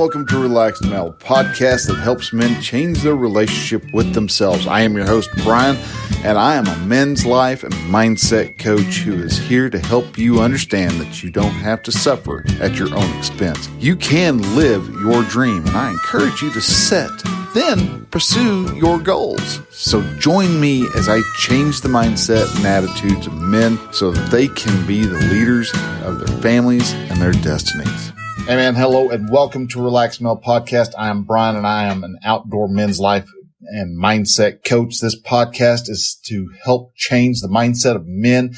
welcome to Relaxed Male, a podcast that helps men change their relationship with themselves. I am your host, Brian, and I am a men's life and mindset coach who is here to help you understand that you don't have to suffer at your own expense. You can live your dream, and I encourage you to set, then pursue your goals. So join me as I change the mindset and attitudes of men so that they can be the leaders of their families and their destinies. Hey man, hello and welcome to Relaxed Male Podcast. I am Brian and I am an outdoor men's life and mindset coach. This podcast is to help change the mindset of men,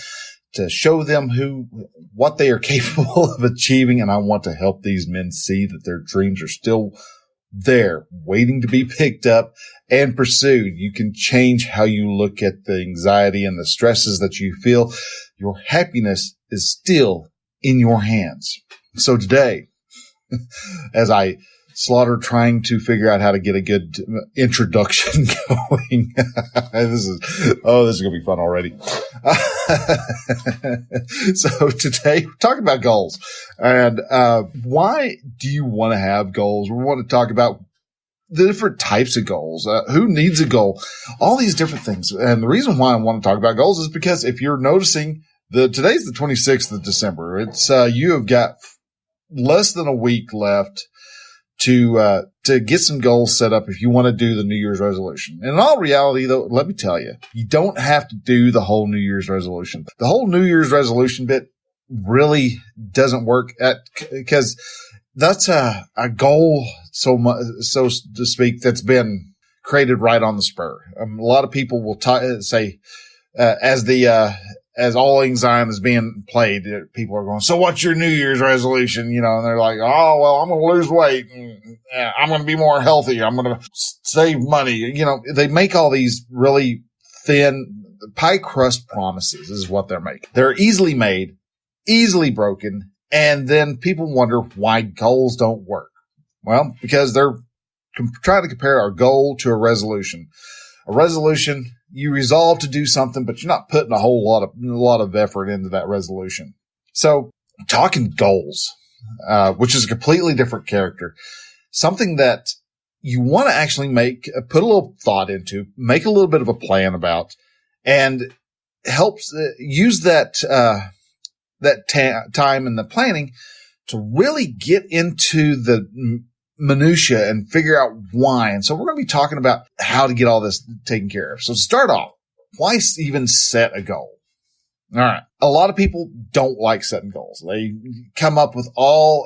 to show them what they are capable of achieving. And I want to help these men see that their dreams are still there, waiting to be picked up and pursued. You can change how you look at the anxiety and the stresses that you feel. Your happiness is still in your hands. So today, as I slaughter trying to figure out how to get a good introduction going. This is going to be fun already. So today we're talking about goals and, why do you want to have goals? We want to talk about the different types of goals, who needs a goal, all these different things. And the reason why I want to talk about goals is because if you're noticing today's the 26th of December, it's, you have got less than a week left to get some goals set up if you want to do the New Year's resolution. And in all reality, though, let me tell you, you don't have to do the whole New Year's resolution. The whole New Year's resolution bit really doesn't work because that's a goal, so to speak, that's been created right on the spur. A lot of people will say, as all anxiety is being played, people are going, so what's your New Year's resolution? And they're like, oh, well, I'm going to lose weight. And I'm going to be more healthy. I'm going to save money. They make all these really thin pie crust promises is what they're making. They're easily made, easily broken. And then people wonder why goals don't work. Well, because they're trying to compare our goal to a resolution. A resolution, you resolve to do something, but you're not putting a lot of effort into that resolution. So talking goals, which is a completely different character, something that you want to actually put a little thought into, make a little bit of a plan about, and helps use that time and the planning to really get into the minutia and figure out why. And so we're going to be talking about how to get all this taken care of. So to start off, why even set a goal? All right. A lot of people don't like setting goals. They come up with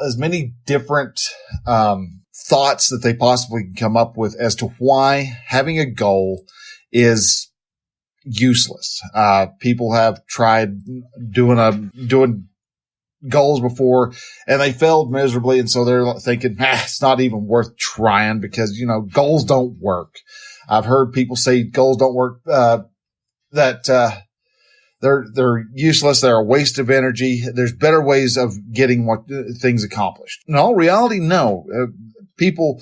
as many different thoughts that they possibly can come up with as to why having a goal is useless. People have tried doing goals before and they failed miserably. And so they're thinking, it's not even worth trying because, goals don't work. I've heard people say goals don't work, that they're useless. They're a waste of energy. There's better ways of getting things accomplished. In all reality, no. People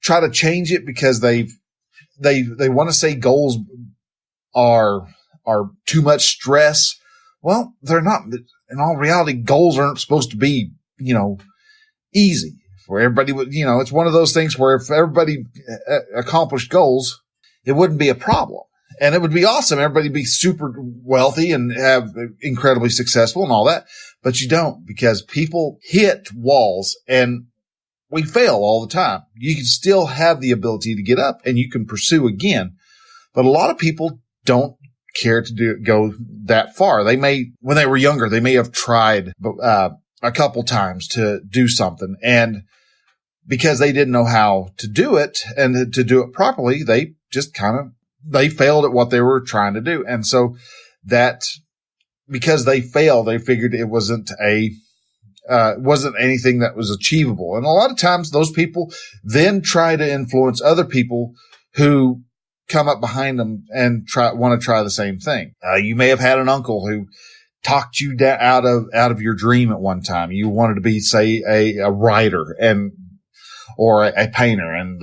try to change it because they want to say goals are too much stress. Well, they're not. In all reality, goals aren't supposed to be, easy for everybody. It's one of those things where if everybody accomplished goals, it wouldn't be a problem. And it would be awesome. Everybody would be super wealthy and have incredibly successful and all that. But you don't, because people hit walls and we fail all the time. You can still have the ability to get up and you can pursue again. But a lot of people don't care to go that far. They may, when they were younger, they may have tried a couple times to do something, and because they didn't know how to do it and to do it properly, they just they failed at what they were trying to do. And so because they failed, they figured it wasn't anything that was achievable. And a lot of times those people then try to influence other people who come up behind them and want to try the same thing. You may have had an uncle who talked you out of your dream at one time. You wanted to be, say, a writer, or a painter, and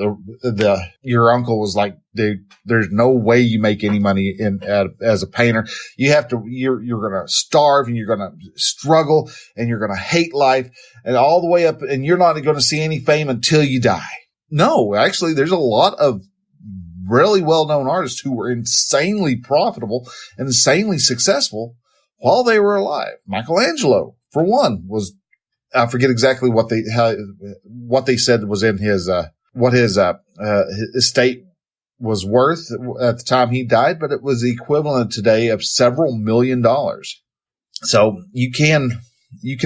your uncle was like, dude, there's no way you make any money as a painter. You're going to starve, and you're going to struggle, and you're going to hate life, and all the way up, and you're not going to see any fame until you die. No, actually, there's a lot of really well-known artists who were insanely profitable and insanely successful while they were alive. Michelangelo, for one, I forget exactly what they said was in his what his estate was worth at the time he died, but it was the equivalent today of several $1 million. So you can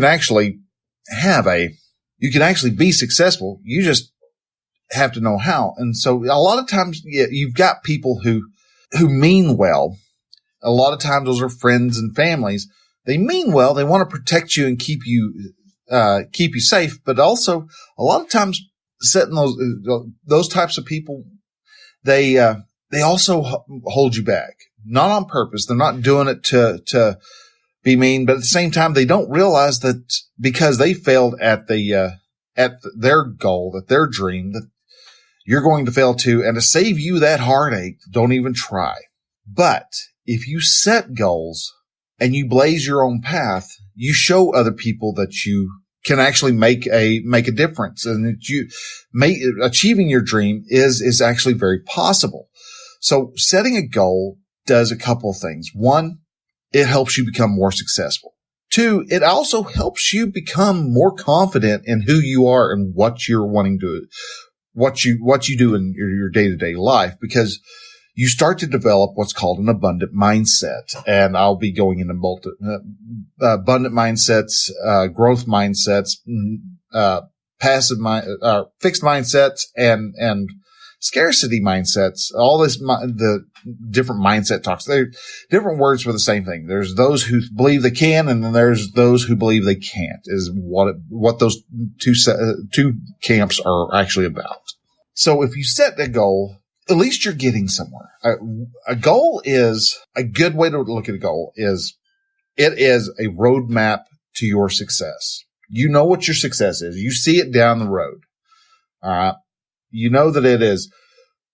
actually be successful. You just have to know how. And so a lot of times, you've got people who mean well. A lot of times those are friends and families. They mean well. They want to protect you and keep you safe. But also a lot of times setting those types of people, they also hold you back, not on purpose. They're not doing it to be mean, but at the same time, they don't realize that because they failed at their goal, at their dream, that you're going to fail too. And to save you that heartache, don't even try. But if you set goals and you blaze your own path, you show other people that you can actually make a difference, and that achieving your dream is actually very possible. So setting a goal does a couple of things. One, it helps you become more successful. Two, it also helps you become more confident in who you are and what you're wanting to, what you do in your day-to-day life, because you start to develop what's called an abundant mindset. And I'll be going into abundant mindsets, growth mindsets, fixed mindsets, and scarcity mindsets. All this, the different mindset talks. They're different words for the same thing. There's those who believe they can, and then there's those who believe they can't, is what those two camps are actually about. So if you set a goal, at least you're getting somewhere. A goal is a good way to look at a goal is it is a roadmap to your success. You know what your success is. You see it down the road. All right. You know that it is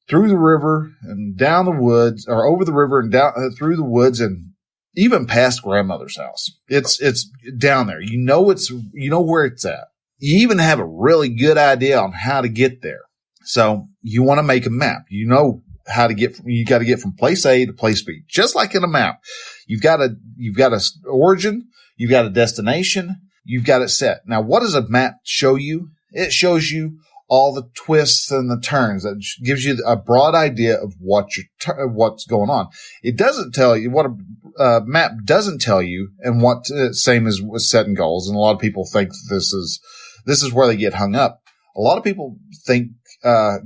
through the river and down the woods, or over the river and down through the woods and even past grandmother's house. It's down there. You know where it's at. You even have a really good idea on how to get there. So you want to make a map. You know how to you got to get from place A to place B. Just like in a map, you've got a origin, you've got a destination, you've got it set. Now, what does a map show you? It shows you all the twists and the turns. That gives you a broad idea of what's going on. It doesn't tell you what a map doesn't tell you, and what same as with setting goals. And a lot of people think this is where they get hung up. A lot of people think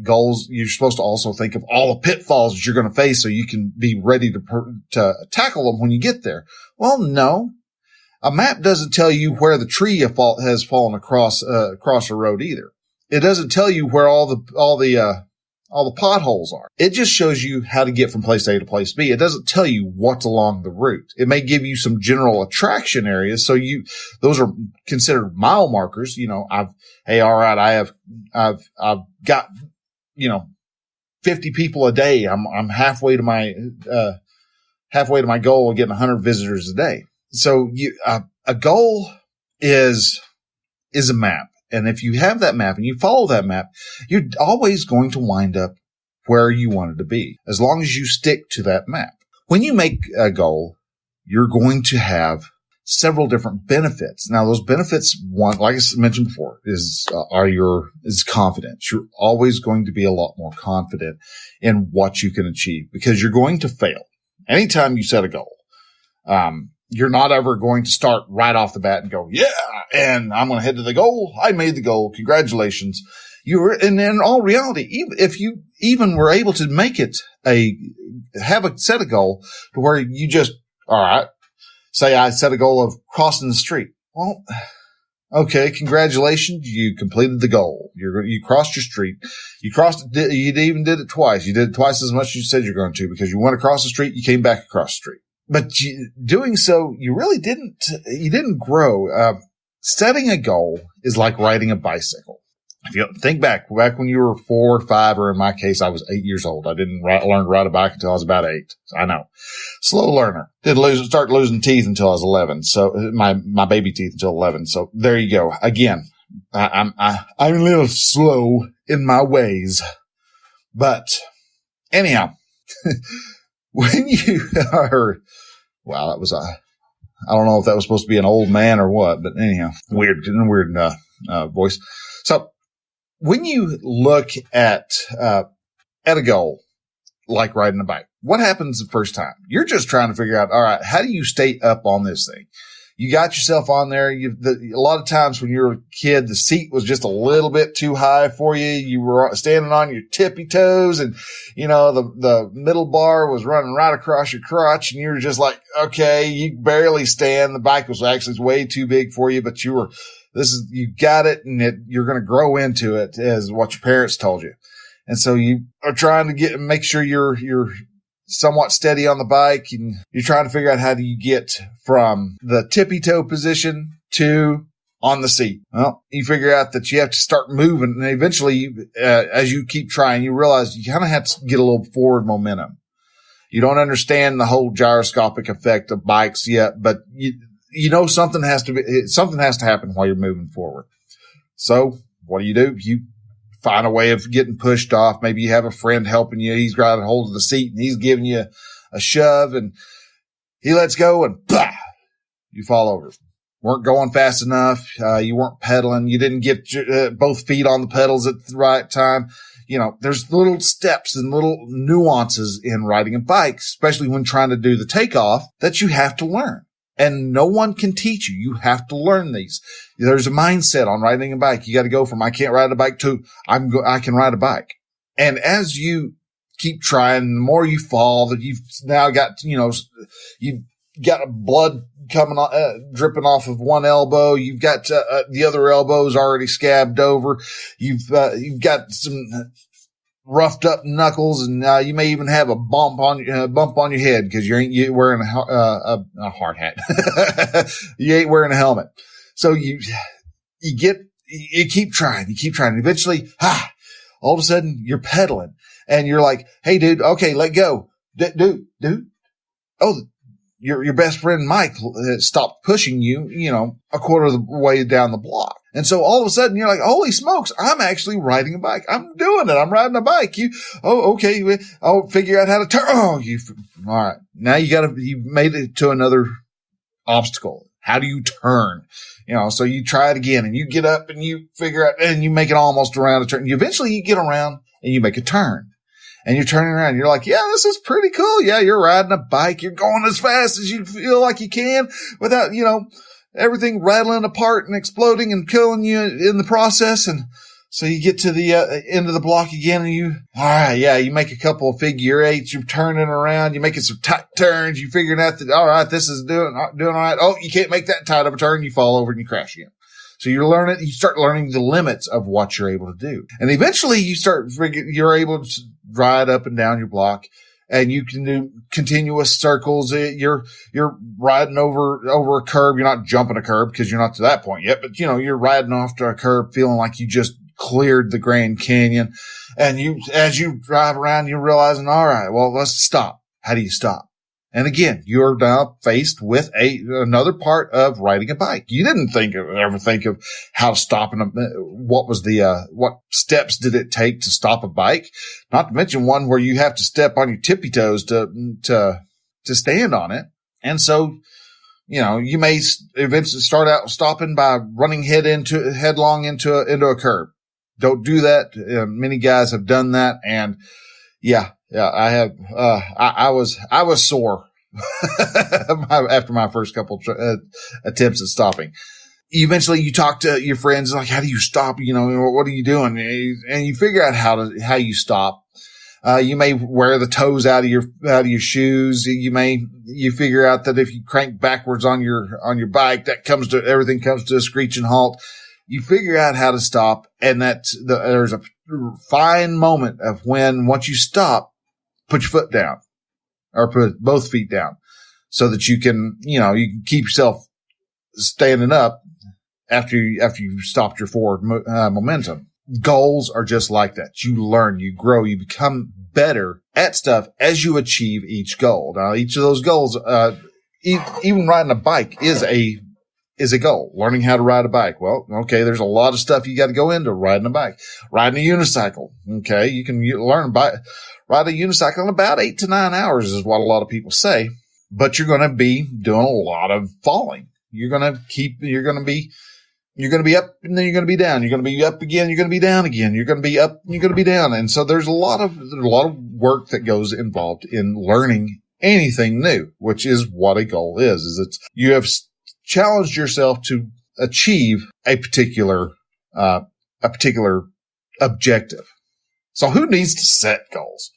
goals, you're supposed to also think of all the pitfalls that you're going to face so you can be ready to tackle them when you get there. Well, no. A map doesn't tell you where the tree has fallen across a road either. It doesn't tell you where all the potholes are. It just shows you how to get from place A to place B. It doesn't tell you what's along the route. It may give you some general attraction areas. So those are considered mile markers. I've got, 50 people a day. I'm halfway to my goal of getting 100 visitors a day. So a goal is a map. And if you have that map and you follow that map, you're always going to wind up where you wanted to be, as long as you stick to that map. When you make a goal, you're going to have several different benefits. Now, those benefits, one, like I mentioned before, is confidence. You're always going to be a lot more confident in what you can achieve, because you're going to fail. Anytime you set a goal, you're not ever going to start right off the bat and go, yeah, and I'm going to head to the goal. I made the goal. Congratulations. And in all reality, if you even were able to make it set a goal to where you just, all right, say I set a goal of crossing the street. Well, okay, congratulations. You completed the goal. You crossed your street. You crossed it. You even did it twice. You did it twice as much as you said you're going to, because you went across the street. You came back across the street. But doing so, you really didn't grow. Setting a goal is like riding a bicycle. If you think back when you were 4 or 5, or in my case, I was 8 years old. I didn't learn to ride a bike until I was about 8. So I know. Slow learner. Didn't start losing teeth until I was 11. So my baby teeth until 11. So there you go. Again, I'm a little slow in my ways, but anyhow, when you are, wow, that was I don't know if that was supposed to be an old man or what, but anyhow, weird voice. So when you look at a goal like riding a bike, what happens the first time? You're just trying to figure out, all right, how do you stay up on this thing? You got yourself on there. A lot of times when you're a kid, the seat was just a little bit too high for you. You were standing on your tippy toes, and the middle bar was running right across your crotch, and you were just like, okay, you barely stand. The bike was actually way too big for you, but you got it, and you're going to grow into it, as what your parents told you. And so you are trying to make sure you're somewhat steady on the bike, and you're trying to figure out how do you get from the tippy toe position to on the seat. Well, you figure out that you have to start moving, and eventually, as you keep trying, you realize you kind of have to get a little forward momentum. You don't understand the whole gyroscopic effect of bikes yet, but something has to happen while you're moving forward. So what do? You find a way of getting pushed off. Maybe you have a friend helping you. He's got a hold of the seat and he's giving you a shove, and he lets go, and bah, you fall over. Weren't going fast enough. You weren't pedaling. You didn't get both feet on the pedals at the right time. There's little steps and little nuances in riding a bike, especially when trying to do the takeoff, that you have to learn. And no one can teach you. You have to learn these. There's a mindset on riding a bike. You got to go from I can't ride a bike to I can ride a bike. And as you keep trying, the more you fall, that you've now got, you've got blood coming dripping off of one elbow. You've got the other elbow's already scabbed over. You've got some roughed up knuckles, and you may even have a bump on your head because you wearing a hard hat. You ain't wearing a helmet. So you keep trying. Eventually, all of a sudden you're pedaling, and you're like, "Hey, dude, okay, let go, dude. Oh, your best friend Mike stopped pushing you, a quarter of the way down the block." And so all of a sudden you're like, holy smokes, I'm actually riding a bike. I'm doing it. I'm riding a bike. Okay. I'll figure out how to turn. All right. Now you made it to another obstacle. How do you turn? So you try it again, and you get up and you figure out, and you make it almost around a turn. Eventually you get around and you make a turn. And you're turning around. You're like, yeah, this is pretty cool. Yeah, you're riding a bike. You're going as fast as you feel like you can without, everything rattling apart and exploding and killing you in the process. And so you get to the end of the block again, and you make a couple of figure eights. You're turning around. You're making some tight turns. You're figuring out that, all right, this is doing all right. Oh, you can't make that tight of a turn. You fall over and you crash again. So you start learning the limits of what you're able to do. And eventually you're able to ride up and down your block, and you can do continuous circles. You're riding over a curb. You're not jumping a curb because you're not to that point yet, but you're riding off to a curb feeling like you just cleared the Grand Canyon. And as you drive around, you're realizing, all right, well, let's stop. How do you stop? And again, you're now faced with another part of riding a bike. You didn't ever think of how to stop, and what steps did it take to stop a bike? Not to mention one where you have to step on your tippy toes to stand on it. And so, you may eventually start out stopping by running headlong into a curb. Don't do that. Many guys have done that, and yeah, I have. I was sore after my first couple attempts at stopping. Eventually, you talk to your friends, like, how do you stop? What are you doing? And you figure out how you stop. You may wear the toes out of your shoes. You figure out that if you crank backwards on your bike, everything comes to a screeching halt. You figure out how to stop, and there's a fine moment of when, once you stop, put your foot down, or put both feet down, so that you can keep yourself standing up after you stopped your forward momentum. goals are just like that. You learn, you grow, you become better at stuff as you achieve each goal. Now, each of those goals, even riding a bike is a goal. Learning how to ride a bike. Well, okay, there's a lot of stuff you got to go into riding a bike. Riding a unicycle. Okay, you can learn ride a unicycle in about 8 to 9 hours is what a lot of people say. But you're going to be doing a lot of falling. You're going to be up and then you're going to be down. You're going to be up again. You're going to be down again. You're going to be up and you're going to be down. And so there's a lot of work that goes involved in learning anything new, which is what a goal is you have challenged yourself to achieve a particular objective. So who needs to set goals?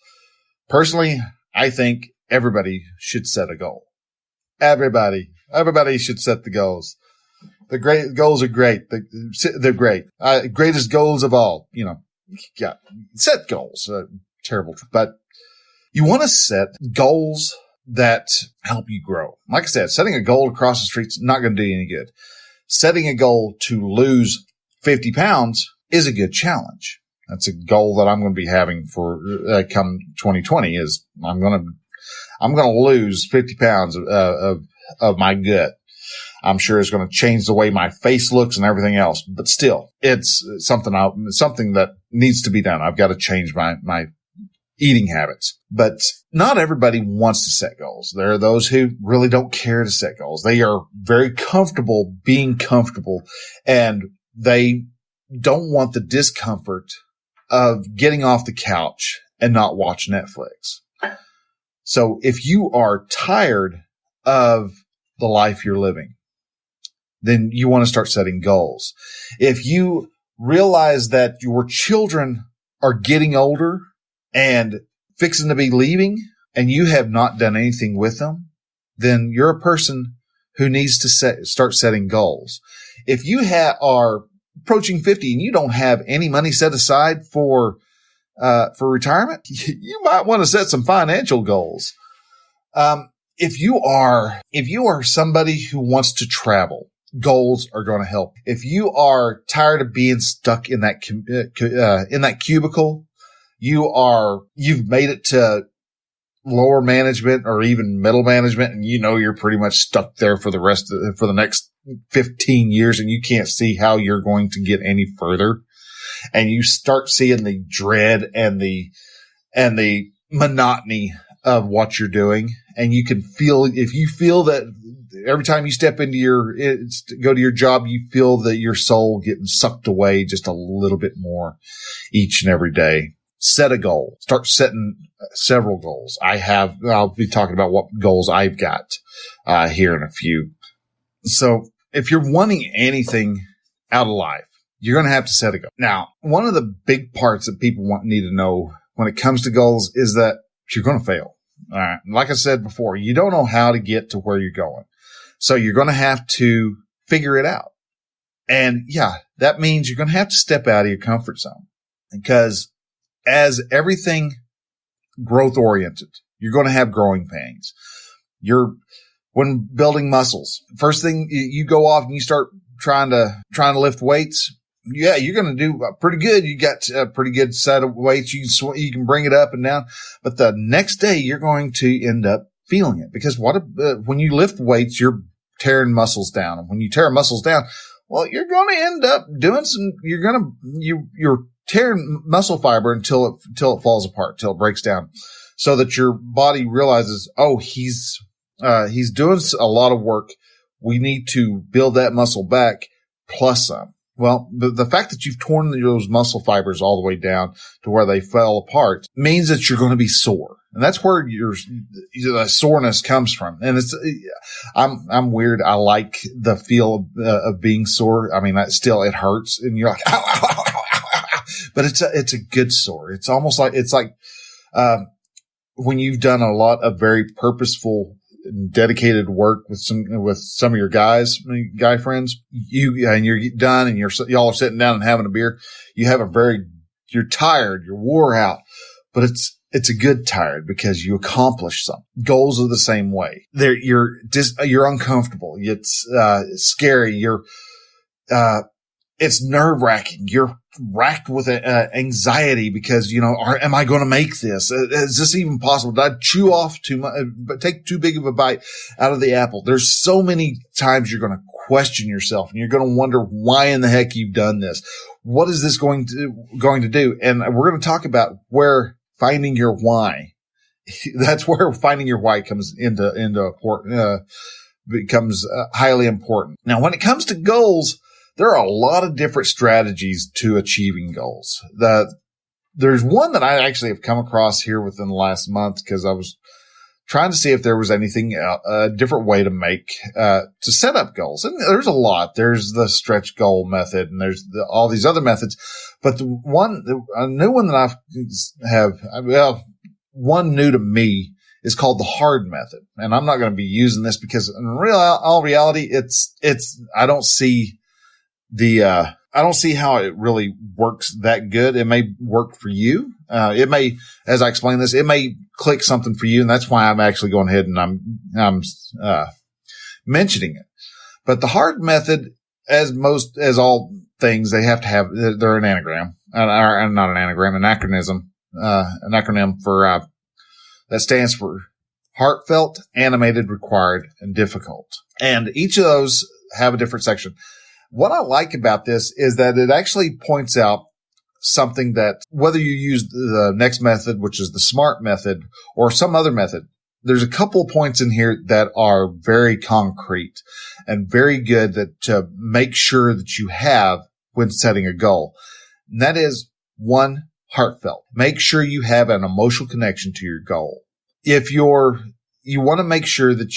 Personally, I think everybody should set a goal. Everybody should set the goals. The great goals are great. They're great. Greatest goals of all, yeah, set goals. Terrible, but you want to set goals that help you grow. Like I said, setting a goal across the street's not going to do you any good. Setting a goal to lose 50 pounds is a good challenge. That's a goal that I'm going to be having for come 2020 is I'm going to lose 50 pounds of my gut. I'm sure it's going to change the way my face looks and everything else, but still it's something that needs to be done. I've got to change my eating habits, but not everybody wants to set goals. There are those who really don't care to set goals. They are very comfortable being comfortable and they don't want the discomfort of getting off the couch and not watch Netflix. So if you are tired of the life you're living, then you want to start setting goals. If you realize that your children are getting older and fixing to be leaving and you have not done anything with them, then you're a person who needs to start setting goals. If you are approaching 50 and you don't have any money set aside for retirement, you might want to set some financial goals. If you are somebody who wants to travel, goals are going to help. If you are tired of being stuck in that cubicle, you've made it to lower management or even middle management, and you're pretty much stuck there for the next 15 years, and you can't see how you're going to get any further. And you start seeing the dread and the monotony of what you're doing, and if you feel that every time you step go to your job, you feel that your soul getting sucked away just a little bit more each and every day. Set a goal. Start setting several goals. I'll be talking about what goals I've got here in a few. So if you're wanting anything out of life, you're going to have to set a goal. Now, one of the big parts that people need to know when it comes to goals is that you're going to fail. All right. Like I said before, you don't know how to get to where you're going. So you're going to have to figure it out. And yeah, that means you're going to have to step out of your comfort zone, because as everything growth oriented, you're going to have growing pains. When building muscles, first thing you go off and you start trying to lift weights. Yeah, you're going to do pretty good. You got a pretty good set of weights. You can bring it up and down, but the next day you're going to end up feeling it, because when you lift weights, you're tearing muscles down. And when you tear muscles down, well, you're going to end up doing you're tearing muscle fiber until it falls apart, till it breaks down, so that your body realizes, oh, he's doing a lot of work. We need to build that muscle back plus some. Well, the fact that you've torn those muscle fibers all the way down to where they fell apart means that you're going to be sore. And that's where the soreness comes from. And I'm weird. I like the feel of being sore. I mean, it hurts and you're like, ow, ow, ow, ow, ow, ow. But it's a good sore. It's almost like, when you've done a lot of very purposeful and dedicated work with some of your guy friends, and you're done and y'all are sitting down and having a beer. You're tired, you're wore out, but it's a good tired because you accomplished something. Goals are the same way. You're uncomfortable. It's scary. it's nerve wracking. You're racked with anxiety because, am I going to make this? Is this even possible? Did I chew off too much, but take too big of a bite out of the apple? There's so many times you're going to question yourself and you're going to wonder why in the heck you've done this. What is this going to do? And we're going to talk about where finding your why. That's where finding your why comes becomes highly important. Now, when it comes to goals, there are a lot of different strategies to achieving goals. There's one that I actually have come across here within the last month because I was trying to see if there was anything, a different way to to set up goals. And there's a lot. There's the stretch goal method and there's all these other methods. But a new one that one new to me is called the hard method. And I'm not going to be using this because in all reality, I don't see how it really works that good. It may work for you. It may, as I explain this, it may click something for you. And that's why I'm actually going ahead and I'm mentioning it. But the hard method, as all things, they're an anagram, not an anagram, an acronym for, that stands for heartfelt, animated, required, and difficult. And each of those have a different section. What I like about this is that it actually points out something that whether you use the next method, which is the SMART method, or some other method, there's a couple of points in here that are very concrete and very good to make sure that you have when setting a goal. And that is one, heartfelt. Make sure you have an emotional connection to your goal. If you want to make sure that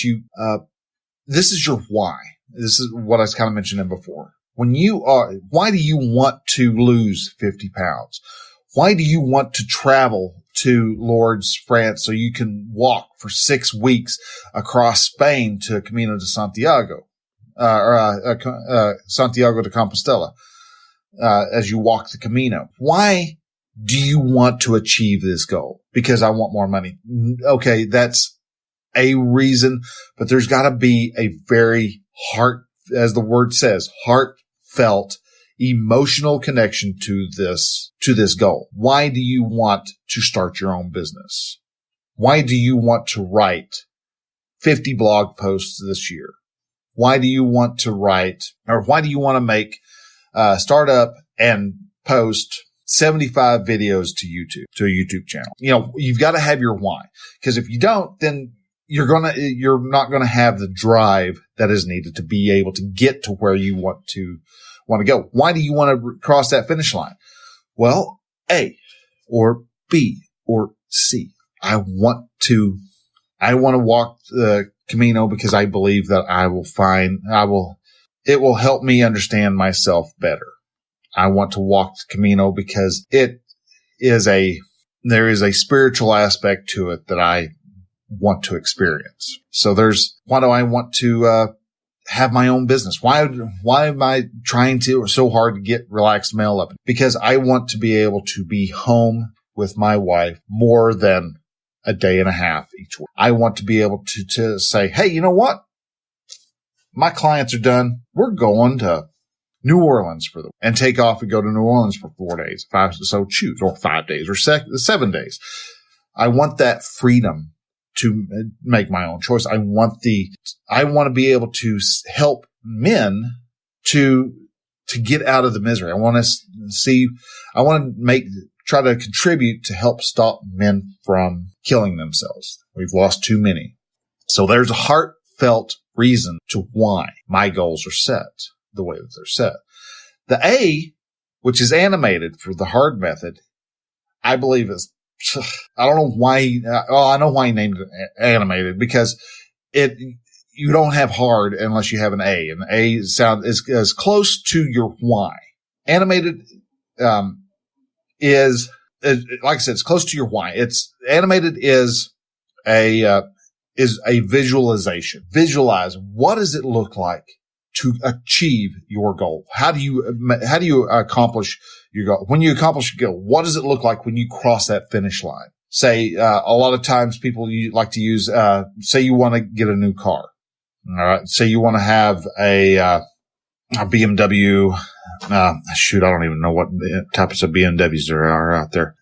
this is your why. This is what I was kind of mentioning before. Why do you want to lose 50 pounds? Why do you want to travel to Lourdes, France, so you can walk for 6 weeks across Spain to Camino de Santiago, Santiago de Compostela, as you walk the Camino? Why do you want to achieve this goal? Because I want more money. Okay, that's a reason, but there's got to be a very as the word says, heartfelt, emotional connection to this goal. Why do you want to start your own business? Why do you want to write 50 blog posts this year? Why do you want to make, start up and post 75 videos to a YouTube channel? You've got to have your why. Because if you don't, then you're not going to have the drive that is needed to be able to get to where you want to go. Why do you want to cross that finish line? Well, A or B or C. I want to walk the Camino because I believe that it will help me understand myself better. I want to walk the Camino because there is a spiritual aspect to it that I want to experience. So why do I want to have my own business? Why am I trying so hard to get Relaxed Mail up? Because I want to be able to be home with my wife more than a day and a half each week. I want to be able to say, hey, you know what? My clients are done. We're going to New Orleans and take off and go to New Orleans for 4 days, if I so choose, or 5 days, or 7 days. I want that freedom to make my own choice. I want to be able to help men to get out of the misery. I want to try to contribute to help stop men from killing themselves. We've lost too many. So there's a heartfelt reason to why my goals are set the way that they're set. The A, which is animated for the hard method, I believe I don't know why. I know why he named it animated, because you don't have hard unless you have an A, and A is as close to your why. Animated is like I said, it's close to your why. Animated is a visualization. Visualize, what does it look like to achieve your goal? How do you accomplish your goal? When you accomplish your goal, what does it look like when you cross that finish line? Say, a lot of times people like to use, say you want to get a new car. All right. Say you want to have a BMW shoot, I don't even know what types of BMWs there are out there.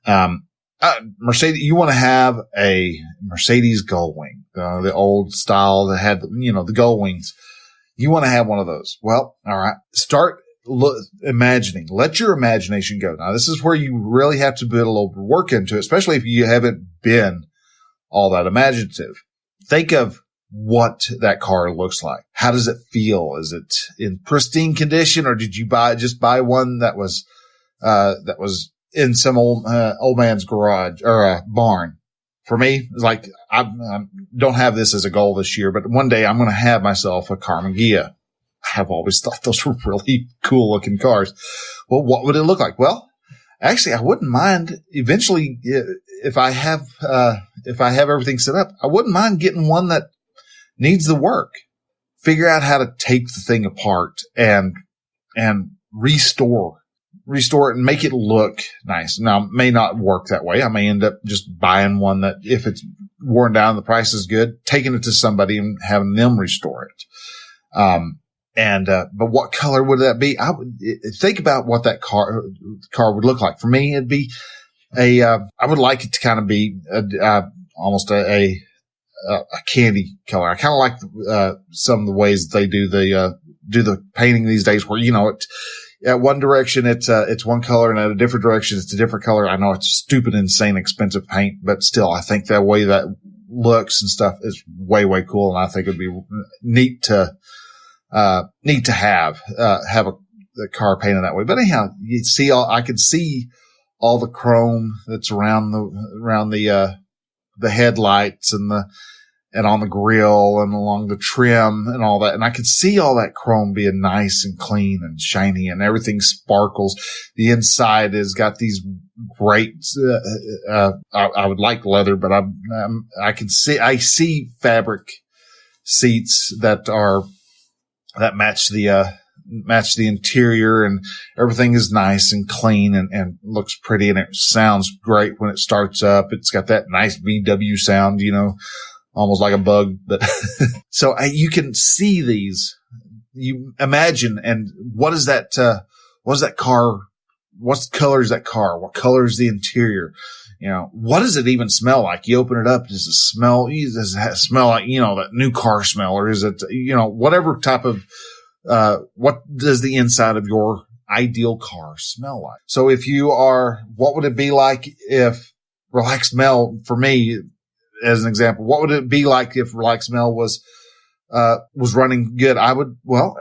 Mercedes, you want to have a Mercedes Gullwing, the old style that had, the gull wings. You want to have one of those. Well, all right. Start imagining. Let your imagination go. Now, this is where you really have to put a little work into it, especially if you haven't been all that imaginative. Think of what that car looks like. How does it feel? Is it in pristine condition, or did you just buy one that was in some old man's garage or barn? For me, it's like, I don't have this as a goal this year, but one day I'm going to have myself a Karmann Ghia. I've always thought those were really cool looking cars. Well, what would it look like? Well, actually, I wouldn't mind eventually if I have everything set up. I wouldn't mind getting one that needs the work. Figure out how to take the thing apart and restore it and make it look nice. Now, it may not work that way. I may end up just buying one that, if it's worn down, the price is good, taking it to somebody and having them restore it. But what color would that be? I would think about what that car would look like. For me, it'd be I would like it to kind of be almost a candy color. I kind of like some of the ways that they do the painting these days, where at one direction it's one color, and at a different direction it's a different color. I know it's stupid, insane, expensive paint, but still, I think that way that looks and stuff is way, way cool, and I think it'd be neat to have a car painted that way. But anyhow, I could see all the chrome that's around the headlights and on the grill and along the trim and all that. And I could see all that chrome being nice and clean and shiny, and everything sparkles. The inside has got these great, I would like leather, but I see fabric seats that match the interior, and everything is nice and clean and looks pretty, and it sounds great when it starts up. It's got that nice VW sound, almost like a bug, but so you can see these, you imagine, and what is that car? What color is that car? What color is the interior? What does it even smell like? You open it up, does it smell like, that new car smell, or is it, whatever type of, what does the inside of your ideal car smell like? So what would it be like if Relaxed Mel, for me, as an example, what would it be like if Relaxed Mel was running good?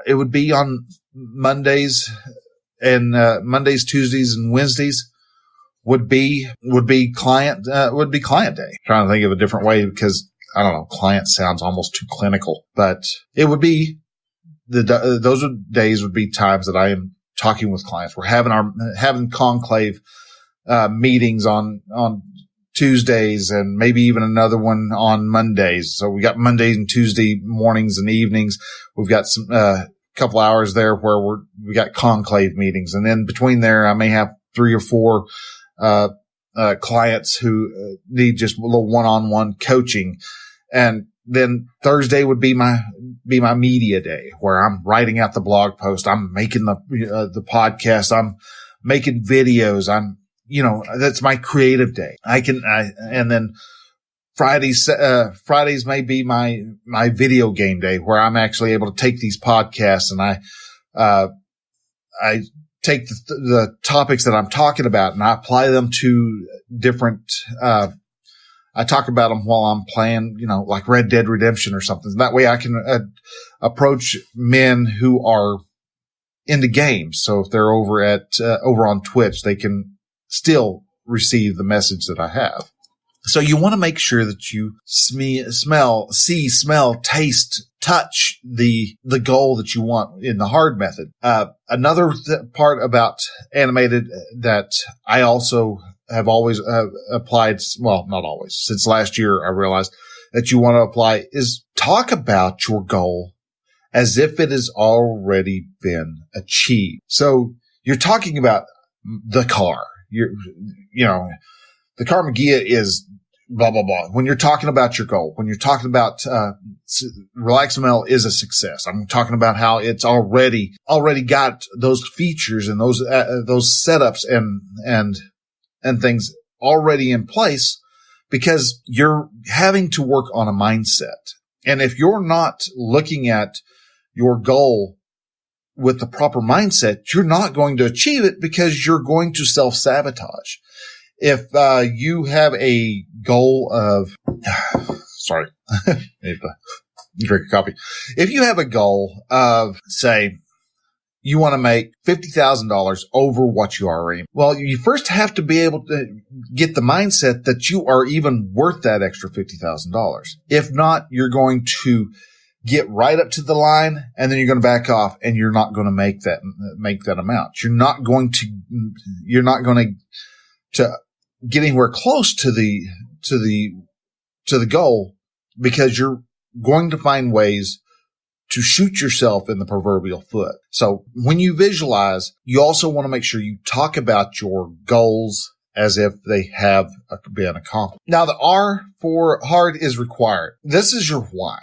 It would be on Mondays and, Tuesdays and Wednesdays would be client day. Trying to think of a different way, because I don't know, client sounds almost too clinical, but it would be those days would be times that I am talking with clients. We're having conclave, meetings on Tuesdays, and maybe even another one on Mondays. So we got Mondays and Tuesday mornings and evenings. We've got some, couple hours there where we got conclave meetings. And then between there, I may have 3 or 4, clients who need just a little one-on-one coaching. And then Thursday would be my media day, where I'm writing out the blog post. I'm making the podcast. I'm making videos. That's my creative day. And then Fridays may be my video game day, where I'm actually able to take these podcasts and I take the topics that I'm talking about and I apply them to different, I talk about them while I'm playing, like Red Dead Redemption or something. That way I can approach men who are into games. So if they're over on Twitch, they can still receive the message that I have. So you want to make sure that you smell, taste, touch the goal that you want in the hard method. Another part about animated that I also have always applied, well, not always, since last year I realized that you want to apply, is talk about your goal as if it has already been achieved. So you're talking about the car. The Karmann Ghia is blah, blah, blah. When you're talking about your goal, when you're talking about, Relax ML is a success. I'm talking about how it's already got those features and those setups and things already in place because you're having to work on a mindset. And if you're not looking at your goal with the proper mindset, you're not going to achieve it because you're going to self-sabotage. If you have a goal of, sorry, need to drink a coffee. If you have a goal of, say, you want to make $50,000 over what you are already, well, you first have to be able to get the mindset that you are even worth that extra $50,000. If not, you're going to get right up to the line and then you're going to back off and you're not going to make that amount. You're not going to get anywhere close to the goal because you're going to find ways to shoot yourself in the proverbial foot. So when you visualize, you also want to make sure you talk about your goals as if they have been accomplished. Now, the R for hard is required. This is your why,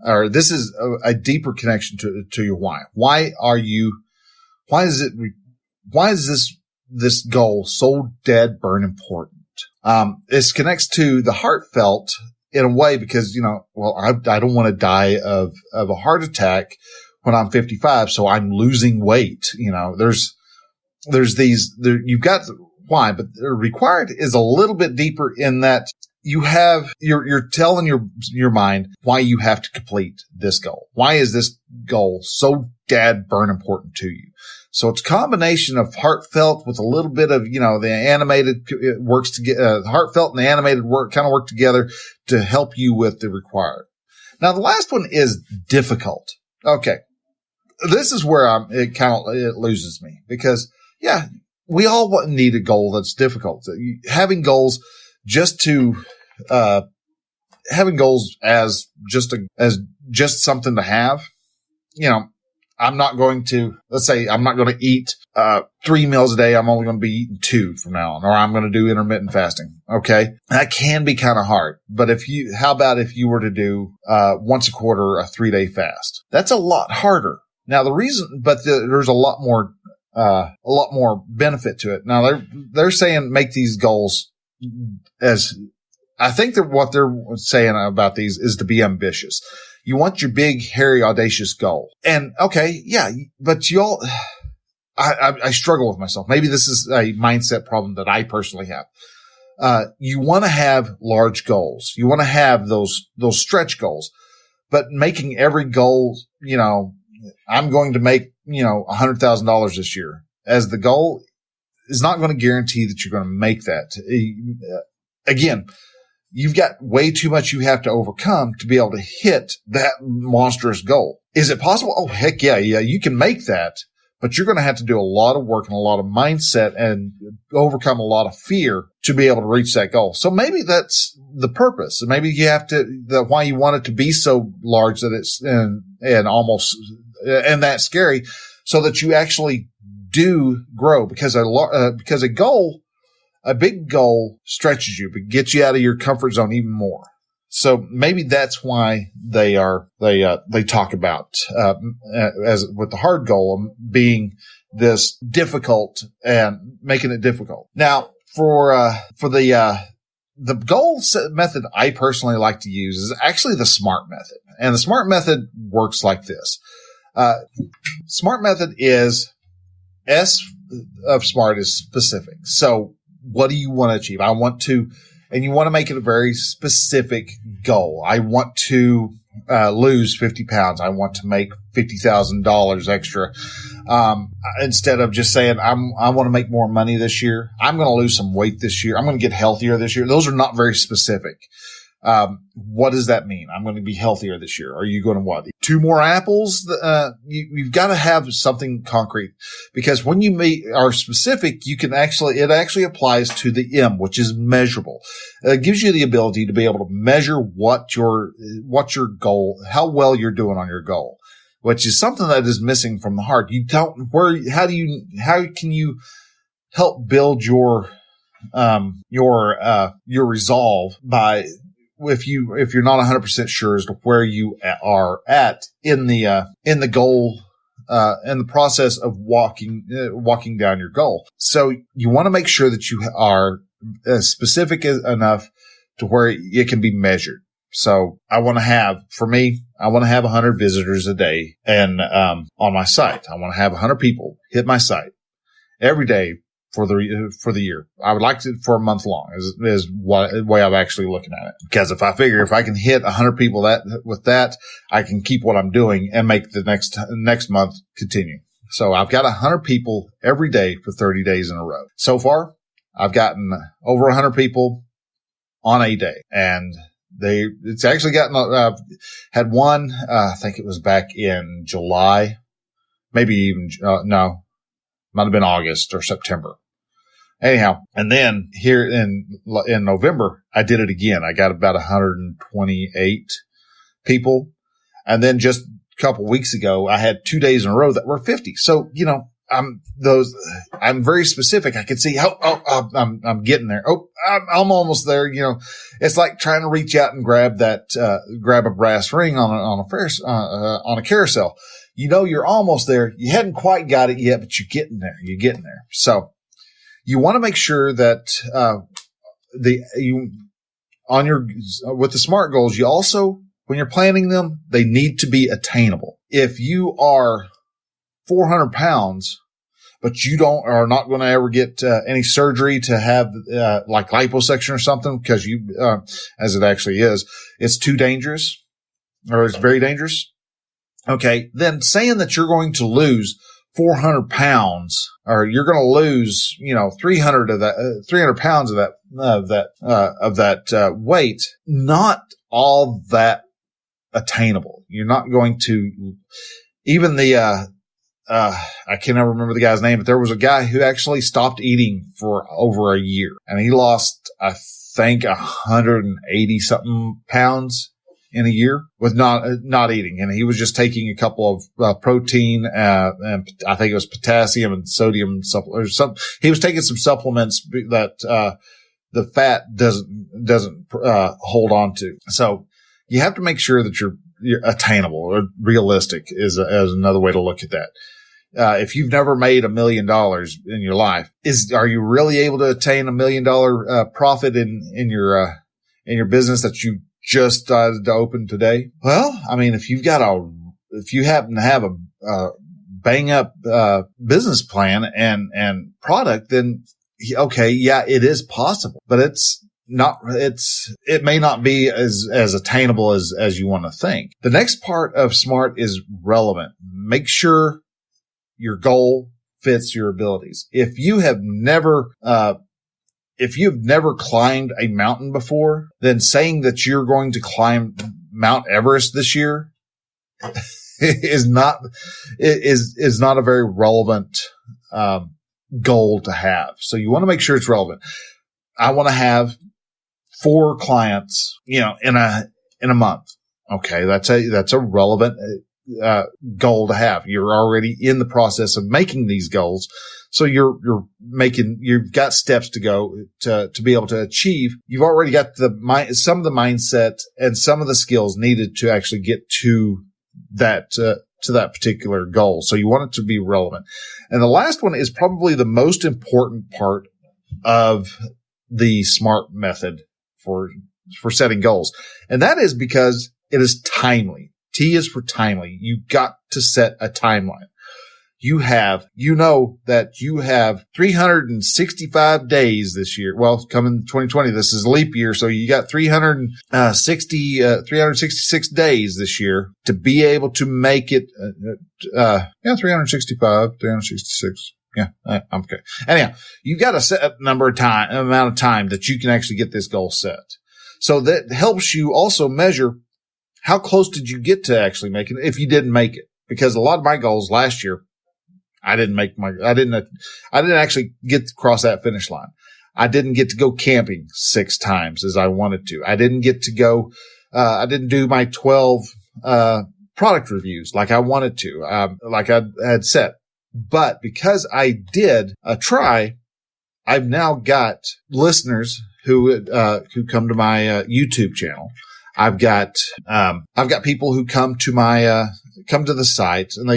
or this is a deeper connection to your why. Why is this goal so dead burn important? This connects to the heartfelt in a way because, I don't want to die of a heart attack when I'm 55. So I'm losing weight. You've got why, but required is a little bit deeper in that you're telling your mind why you have to complete this goal. Why is this goal so dad burn important to you? So it's a combination of heartfelt with a little bit of, the animated, it works together, heartfelt and the animated work together to help you with the required. Now, the last one is difficult. Okay. This is where it loses me because we all need a goal that's difficult. Having goals as just something to have, I'm not going to, let's say I'm not going to eat 3 meals a day. I'm only going to be eating 2 from now on, or I'm going to do intermittent fasting. Okay. That can be kind of hard. But how about if you were to do once a quarter, a 3-day fast? That's a lot harder. Now there's a lot more benefit to it. Now they're saying make these goals I think that what they're saying about these is to be ambitious. You want your big, hairy, audacious goal. And okay, yeah, but I struggle with myself. Maybe this is a mindset problem that I personally have. You want to have large goals. You want to have those stretch goals, but making every goal, I'm going to make, $100,000 this year as the goal is not going to guarantee that you're going to make that. Again, you've got way too much you have to overcome to be able to hit that monstrous goal. Is it possible? Oh, heck yeah. Yeah. You can make that, but you're going to have to do a lot of work and a lot of mindset and overcome a lot of fear to be able to reach that goal. So maybe that's the purpose. Maybe you have why you want it to be so large that it's and almost and that scary so that you actually do grow because a big goal stretches you, but gets you out of your comfort zone even more. So maybe that's why they talk about, as with the hard goal being this difficult and making it difficult. Now, for the goal method I personally like to use is actually the SMART method. And the SMART method works like this. SMART method is S of SMART is specific. So what do you want to achieve? And you want to make it a very specific goal. I want to lose 50 pounds. I want to make $50,000 extra. Instead of just saying, I want to make more money this year. I'm going to lose some weight this year. I'm going to get healthier this year. Those are not very specific. What does that mean? I'm going to be healthier this year. Are you going to what? 2 more apples? You've got to have something concrete because when you are specific, it actually applies to the M, which is measurable. It gives you the ability to be able to measure what's your goal, how well you're doing on your goal, which is something that is missing from the heart. How can you help build your your resolve by, if you're not 100% sure as to where you are at in the goal, in the process of walking down your goal. So you want to make sure that you are specific enough to where it can be measured. So I want to have 100 visitors a day and, on my site. I want to have 100 people hit my site every day for the year. I would like to for a month long is the way I'm actually looking at it. Because if I can hit 100 people with that, I can keep what I'm doing and make the next month continue. So I've got 100 people every day for 30 days in a row. So far, I've gotten over 100 people on a day, and it's actually gotten, I've had one, I think it was back in July, maybe even, no, might have been August or September. Anyhow, and then here in November, I did it again. I got about 128 people. And then just a couple weeks ago, I had 2 days in a row that were 50. So, I'm very specific. I can see I'm getting there. Oh, I'm almost there. It's like trying to reach out and grab a brass ring on a carousel. You're almost there. You hadn't quite got it yet, but you're getting there. So you want to make sure that, with the SMART goals, you also, when you're planning them, they need to be attainable. If you are 400 pounds, but you are not going to ever get any surgery to have like liposuction or something, because as it actually is, it's too dangerous, or it's very dangerous. Okay, then saying that you're going to lose 400 pounds, or you're going to lose 300 pounds of that weight, not all that attainable. You're not going to even I can never remember the guy's name, but there was a guy who actually stopped eating for over a year, and he lost, I think, 180 something pounds in a year with not eating. And he was just taking a couple of protein, and I think it was potassium and sodium supplements. He was taking some supplements that, the fat doesn't hold on to. So you have to make sure that you're attainable, or realistic is another way to look at that. If you've never made $1 million in your life, are you really able to attain $1 million profit in your business that you just started to open today? Well, I mean, if you happen to have a bang up business plan and product, then okay, yeah, it is possible, but it may not be as attainable as you want to think. The next part of SMART is relevant. Make sure your goal fits your abilities. If you've never climbed a mountain before, then saying that you're going to climb Mount Everest this year is not a very relevant goal to have. So you want to make sure it's relevant. I want to have 4 clients, in a month. Okay. That's a relevant, goal to have. You're already in the process of making these goals. So you've got steps to go to be able to achieve. You've already got some of the mindset and some of the skills needed to actually get to that particular goal. So you want it to be relevant. And the last one is probably the most important part of the SMART method for setting goals. And that is because it is timely. T is for timely. You got to set a timeline. You know that you have 365 days this year. Well, coming 2020, this is a leap year. So you got 366 days this year to be able to make it, 365, 366. Yeah, I'm okay. Anyhow, you've got a set amount of time that you can actually get this goal set. So that helps you also measure how close did you get to actually making it if you didn't make it. Because a lot of my goals last year, I didn't actually get to cross that finish line. I didn't get to go camping 6 times as I wanted to. I didn't get to go, I didn't do my 12, product reviews like I wanted to, like I had set. But because I did a try, I've now got listeners who come to my YouTube channel. I've got people who come to my come to the site, and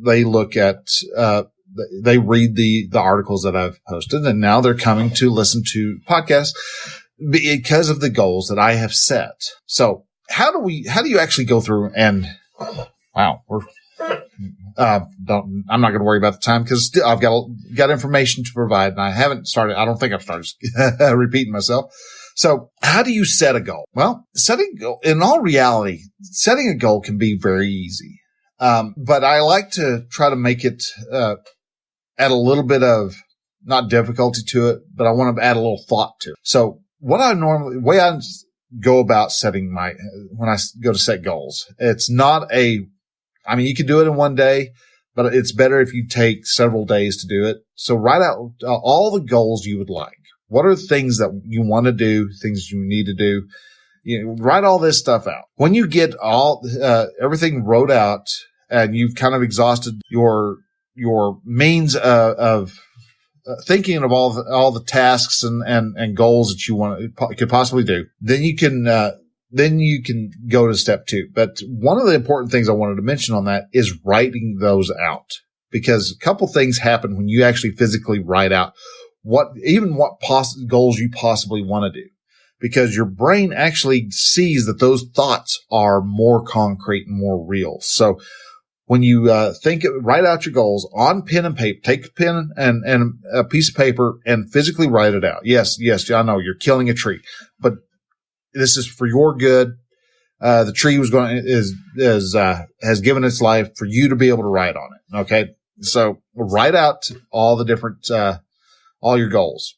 they look at they read the articles that I've posted, and now they're coming to listen to podcasts because of the goals that I have set. So how do you actually go through and, wow, I'm not going to worry about the time because I've got information to provide, and I don't think I've started repeating myself. So how do you set a goal? Well, in all reality, setting a goal can be very easy. But I like to try to make it, add a little bit of, not difficulty to it, but I want to add a little thought to it. So way I go about when I go to set goals, it's not you can do it in one day, but it's better if you take several days to do it. So write out all the goals you would like. What are the things that you want to do, things you need to do? Write all this stuff out. When you get everything wrote out and you've kind of exhausted your means of thinking of all the tasks and goals that you could possibly do, then you can go to step 2. But one of the important things I wanted to mention on that is writing those out, because a couple things happen when you actually physically write out what goals you possibly want to do, because your brain actually sees that those thoughts are more concrete and more real. So when you write out your goals on pen and paper, take a pen and a piece of paper and physically write it out. Yes, I know you're killing a tree, but this is for your good. The tree has given its life for you to be able to write on it. Okay. So write out all the different, all your goals.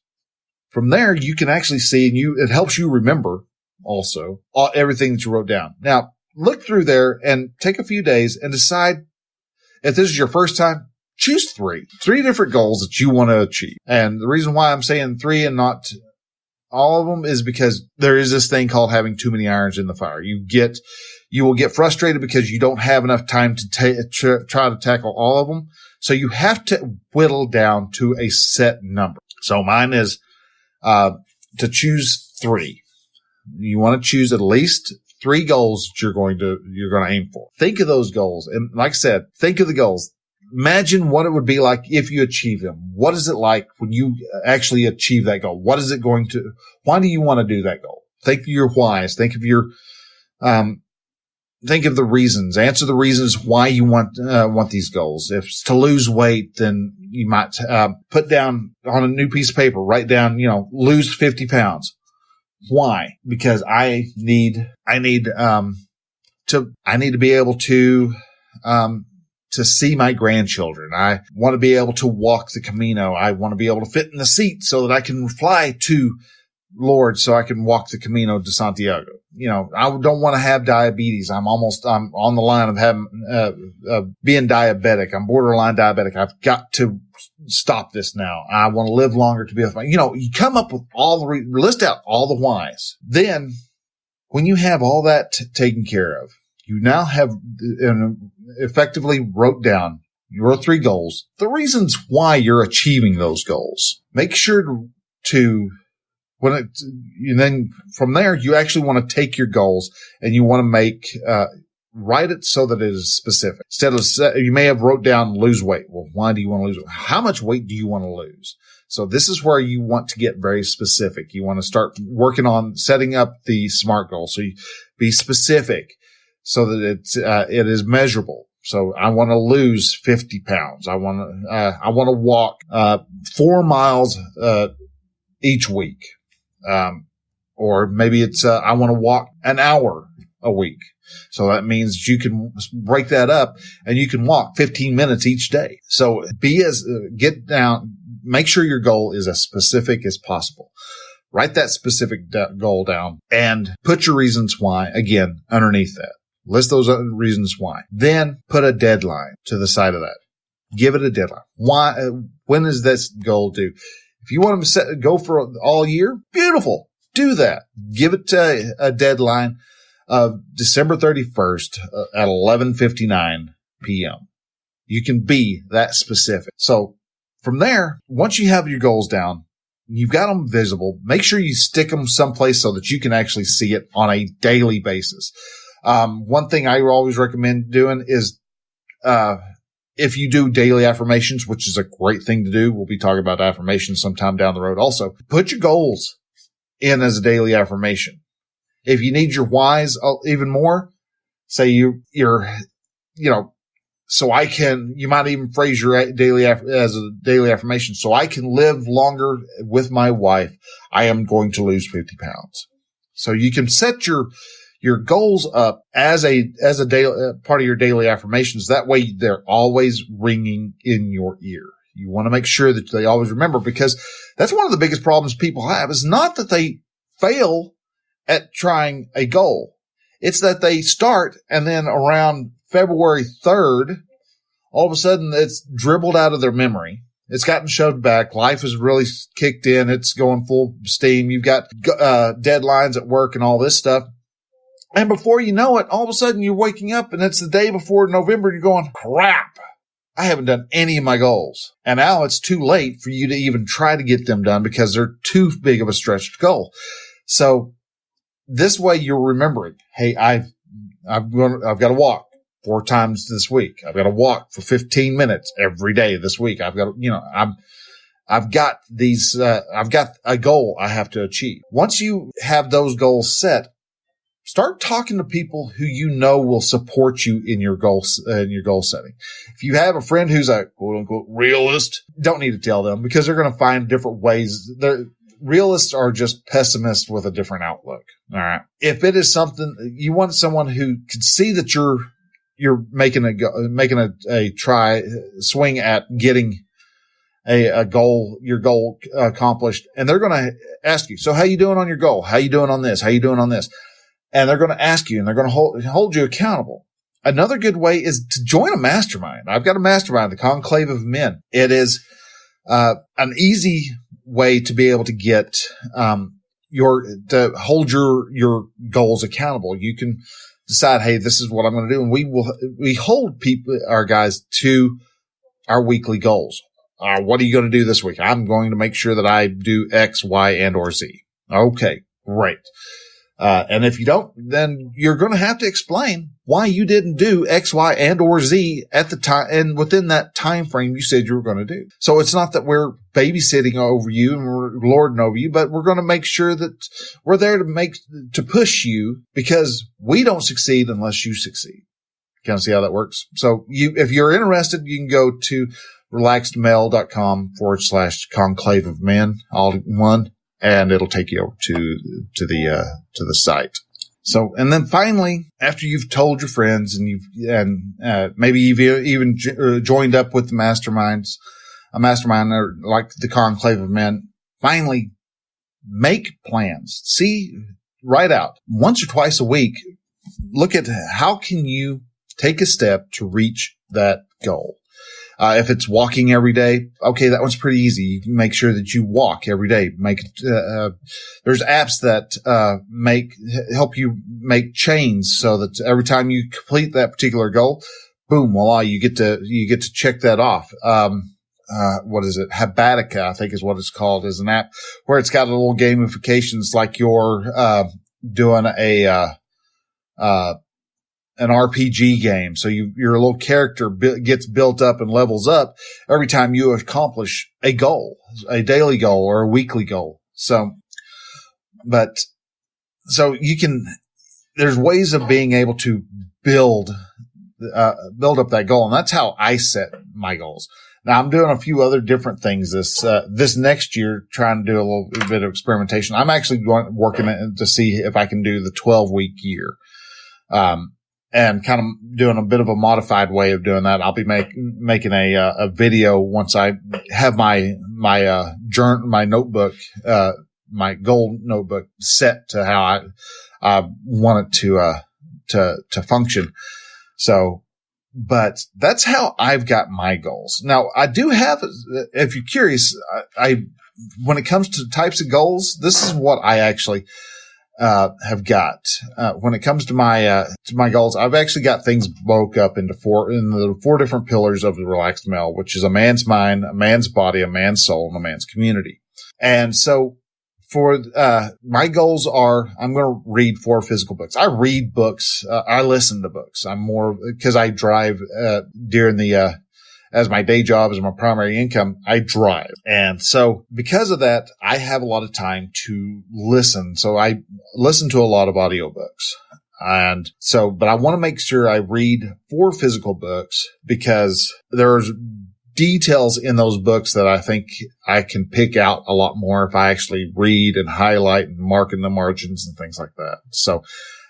From there, you can actually see, and it helps you remember also everything that you wrote down. Now, look through there and take a few days and decide, if this is your first time, choose three different goals that you want to achieve. And the reason why I'm saying 3 and not all of them is because there is this thing called having too many irons in the fire. You will get frustrated because you don't have enough time to try to tackle all of them. So you have to whittle down to a set number. So mine is, to choose 3. You want to choose at least 3 goals that you're going to aim for. Think of those goals. And like I said, think of the goals. Imagine what it would be like if you achieve them. What is it like when you actually achieve that goal? Why do you want to do that goal? Think of your whys. Think of the reasons. Answer the reasons why you want these goals. If it's to lose weight, then you might, put down on a new piece of paper, write down, lose 50 pounds. Why? Because I need to be able to see my grandchildren. I want to be able to walk the Camino. I want to be able to fit in the seat so that I can fly to Lourdes so I can walk the Camino de Santiago. I don't want to have diabetes. I'm on the line of having, being diabetic. I'm borderline diabetic. I've got to stop this now. I want to live longer to be with you come up with list out all the whys. Then when you have all that taken care of, you now have effectively wrote down your 3 goals, the reasons why you're achieving those goals. Make sure to then from there, you actually want to take your goals and you want to write it so that it is specific. Instead of, you may have wrote down lose weight. Well, why do you want to lose weight? How much weight do you want to lose? So this is where you want to get very specific. You want to start working on setting up the SMART goal. So you be specific so that it is measurable. So I want to lose 50 pounds. I want to walk 4 miles each week. Or maybe it's, I want to walk an hour a week. So that means you can break that up and you can walk 15 minutes each day. So make sure your goal is as specific as possible. Write that specific goal down and put your reasons why again underneath that. List those reasons why. Then put a deadline to the side of that. Give it a deadline. Why? When is this goal due? If you want to go for all year, beautiful. Do that. Give it a deadline of December 31st at 11:59 p.m. You can be that specific. So from there, once you have your goals down, You've got them visible. Make sure you stick them someplace so that you can actually see it on a daily basis. One thing I always recommend doing is, if you do daily affirmations, which is a great thing to do, we'll be talking about affirmations sometime down the road also. Put your goals in as a daily affirmation. If you need your whys even more, say you might even phrase your daily as a daily affirmation. So I can live longer with my wife. I am going to lose 50 pounds. So you can set your goals up as a daily part of your daily affirmations. That way they're always ringing in your ear. You want to make sure that they always remember, because that's one of the biggest problems people have, is not that they fail at trying a goal. It's that they start, and then around February 3rd, all of a sudden it's dribbled out of their memory. It's gotten shoved back. Life has really kicked in. It's going full steam. You've got deadlines at work and all this stuff. And before you know it, all of a sudden you're waking up and it's the day before November and you're going, crap, I haven't done any of my goals. And now it's too late for you to even try to get them done because they're too big of a stretched goal. So this way you're remembering, hey, I've got to walk 4 times this week. I've got to walk for 15 minutes every day this week. I've got a goal I have to achieve. Once you have those goals set, start talking to people who you know will support you in your goal setting. If you have a friend who's a quote unquote realist, don't need to tell them, because they're going to find different ways. Realists are just pessimists with a different outlook. All right. If it is something you want, someone who can see that you're making a swing at getting a goal, your goal accomplished, and they're going to ask you, so how you doing on your goal? How you doing on this? How you doing on this? And they're going to ask you, and they're going to hold you accountable. Another good way is to join a mastermind. I've got a mastermind, the Conclave of Men. It is an easy way to be able to get to hold your goals accountable. You can decide, hey, this is what I'm going to do, and we hold our guys to our weekly goals. What are you going to do this week? I'm going to make sure that I do X, Y, and or Z. Okay, great. And if you don't, then you're going to have to explain why you didn't do X, Y, and or Z at the time and within that time frame you said you were going to do. So it's not that we're babysitting over you and we're lording over you, but we're going to make sure that we're there to push you, because we don't succeed unless you succeed. Kind of see how that works. So if you're interested, you can go to relaxedmail.com/conclave of men, all in one. And it'll take you over to the site. So, and then finally, after you've told your friends and maybe you've even joined up with the masterminds, a mastermind like the Conclave of Men, finally make plans. Write out once or twice a week. Look at how can you take a step to reach that goal. If it's walking every day, okay, that one's pretty easy. You can make sure that you walk every day. There's apps that help you make chains so that every time you complete that particular goal, boom, voila, you get to check that off. What is it? Habatica, I think is what it's called, is an app where it's got a little gamifications like you're doing an RPG game. So your little character gets built up and levels up every time you accomplish a goal, a daily goal or a weekly goal. So there's ways of being able to build up that goal. And that's how I set my goals. Now I'm doing a few other different things this next year, trying to do a little bit of experimentation. I'm actually working to see if I can do the 12-week year. And kind of doing a bit of a modified way of doing that. I'll be making a video once I have my notebook, my goal notebook set to how I want it to function. So, but that's how I've got my goals. Now I do have, if you're curious, when it comes to types of goals, this is what I actually have got. When it comes to my goals, I've actually got things broke up into the 4 different pillars of the relaxed male, which is a man's mind, a man's body, a man's soul, and a man's community. And so for, my goals are, I'm going to read 4 physical books. I read books. I listen to books. I'm more, cause I drive, during the, as my day job, as my primary income, I drive. And so because of that, I have a lot of time to listen. So I listen to a lot of audiobooks. And so, but I want to make sure I read 4 physical books because there's details in those books that I think I can pick out a lot more if I actually read and highlight and mark in the margins and things like that. So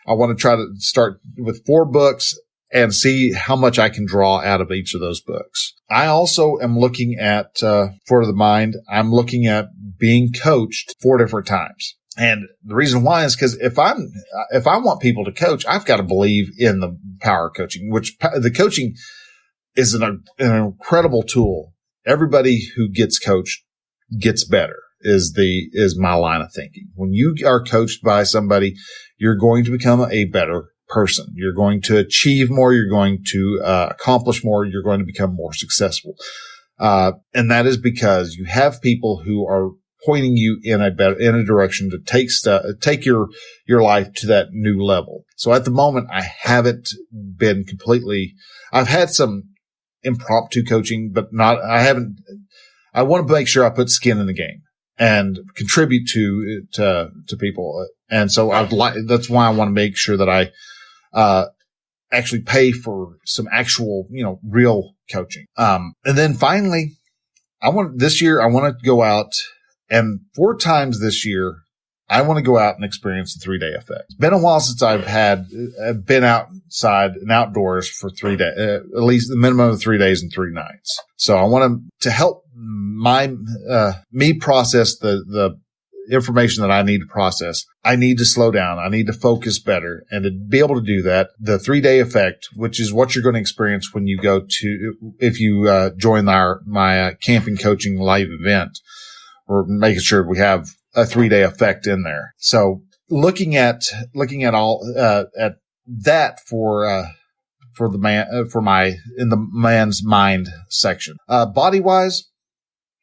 I want to try to start with 4 books and see how much I can draw out of each of those books. I also am looking at, for the mind, I'm looking at being coached 4 different times. And the reason why is because if I want people to coach, I've got to believe in the power of coaching, which the coaching is an incredible tool. Everybody who gets coached gets better is my line of thinking. When you are coached by somebody, you're going to become a better person. You're going to achieve more. You're going to accomplish more. You're going to become more successful. And that is because you have people who are pointing you in a direction to take your life to that new level. So at the moment, I haven't been I've had some impromptu coaching, but I want to make sure I put skin in the game and contribute to people. And so that's why I want to make sure that I, actually pay for some actual, real coaching. And then finally, this year, I want to go out and 4 times this year, I want to go out and experience the 3-day effect. It's been a while since I've been outside and outdoors for 3 days, at least the minimum of 3 days and 3 nights. So I want to help me process the information that I need to process. I need to slow down. I need to focus better. And to be able to do that, the 3-day effect, which is what you're going to experience when you if you join my camping coaching live event, we're making sure we have a 3-day effect in there. So looking at all, at that for the man, in the man's mind section. Body wise,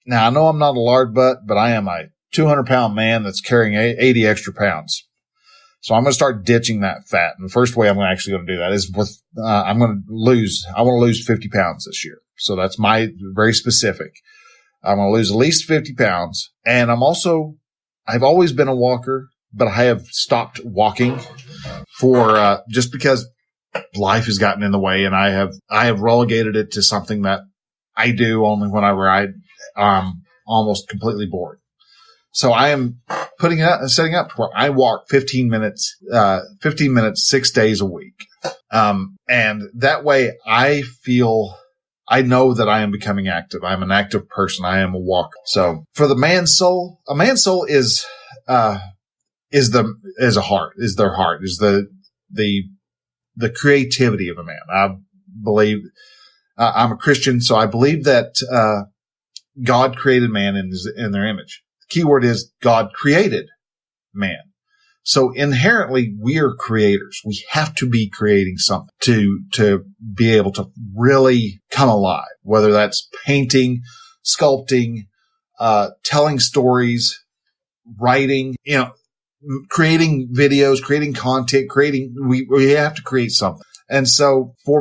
now I know I'm not a lard butt, but I am a 200-pound man that's carrying 80 extra pounds. So I'm going to start ditching that fat. And the first way I'm actually going to do that is I want to lose 50 pounds this year. So that's my very specific. I'm going to lose at least 50 pounds. And I've always been a walker, but I have stopped walking for, just because life has gotten in the way, and I have relegated it to something that I do only whenever I'm almost completely bored. So I am setting up where I walk 15 minutes 6 days a week. And that way I know that I am becoming active. I'm an active person. I am a walker. So for the man's soul, a man's soul is their heart, is the creativity of a man. I believe, I'm a Christian, so I believe that, God created man in their image. The key word is God created man. So inherently, we are creators. We have to be creating something to be able to really come alive, whether that's painting, sculpting, telling stories, writing, creating videos, creating content, we have to create something. And so for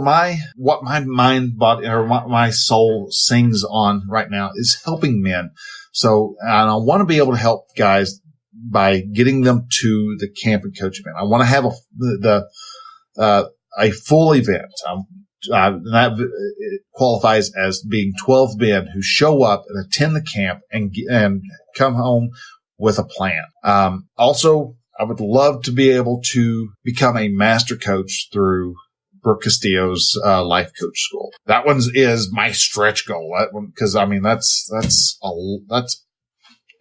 what my mind, body, or my soul sings on right now is helping men. So, and I want to be able to help guys by getting them to the camp and coach event. I want to have a full event. That qualifies as being 12 men who show up and attend the camp and come home with a plan. Also, I would love to be able to become a master coach through Brooke Castillo's life coach school. That one is my stretch goal. That one, because that's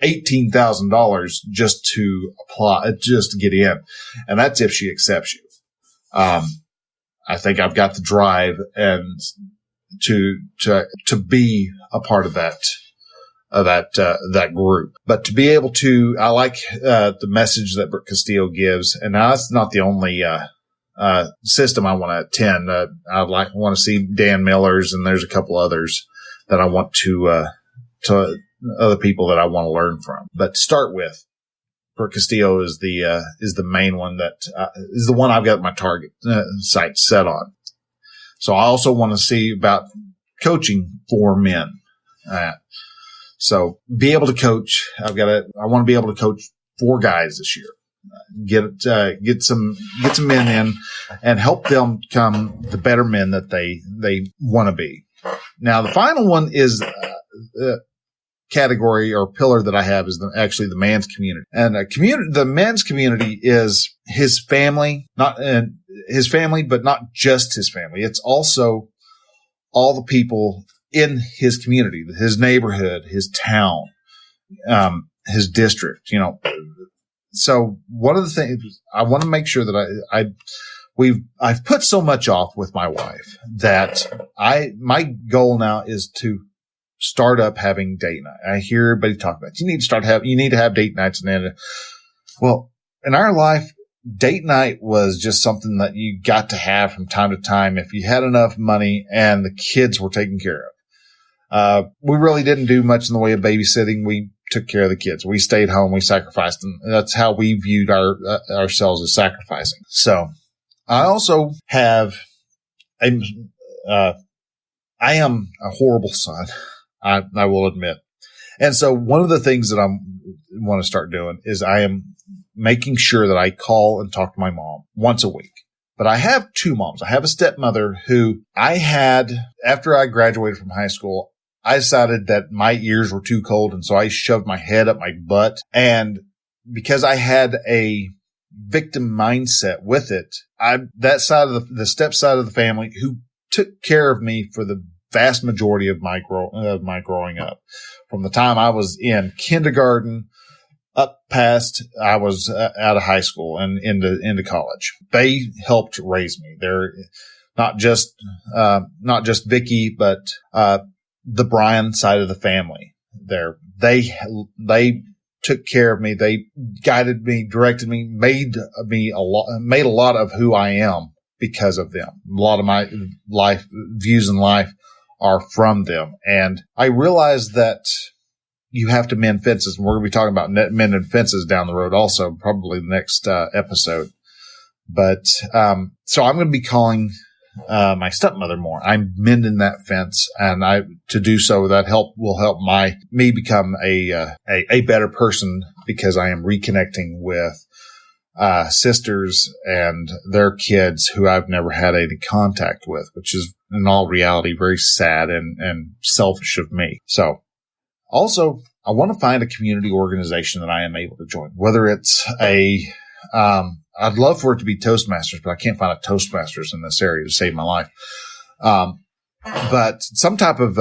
$18,000 just to apply, just to get in, and that's if she accepts you. I think I've got the drive and to be a part of that group. But to be able to, I like the message that Brooke Castillo gives, and now that's not the only system I want to attend. I want to see Dan Miller's, and there's a couple others that I want to other people that I want to learn from. But to start with, Bert Castillo is the main one that is the one I've got my target sight set on. So I also want to see about coaching for men. So be able to coach. I want to be able to coach 4 guys this year. Get some men in and help them become the better men that they want to be. Now the final one is category or pillar that I have is actually the man's community. And the men's community is his family, but not just his family. It's also all the people in his community, his neighborhood, his town, his district, So one of the things I want to make sure that I've put so much off with my wife that my goal now is to start up having date night. I hear everybody talk about, you need to have date nights. And well, in our life, date night was just something that you got to have from time to time if you had enough money and the kids were taken care of. We really didn't do much in the way of babysitting. We took care of the kids. We stayed home. We sacrificed them. That's how we viewed ourselves as sacrificing. So I also have I am a horrible son. I will admit. And so one of the things that I want to start doing is I am making sure that I call and talk to my mom once a week. But I have 2 moms. I have a stepmother who I had after I graduated from high school. I decided that my ears were too cold, and so I shoved my head up my butt. And because I had a victim mindset with it, that side of the step side of the family who took care of me for the vast majority of my growing up, from the time I was in kindergarten up past I was out of high school and into college. They helped raise me. They're not just Vicky, but the Brian side of the family. They took care of me. They guided me, directed me, made a lot of who I am because of them. A lot of my life views in life are from them. And I realized that you have to mend fences, and we're going to be talking about mending fences down the road also, probably the next episode. But so I'm going to be calling my stepmother more. I'm mending that fence, and to do so that will help me become a better person, because I am reconnecting with sisters and their kids who I've never had any contact with, which is in all reality very sad and selfish of me. So also, I want to find a community organization that I am able to join, whether it's I'd love for it to be Toastmasters, but I can't find a Toastmasters in this area to save my life. But some type of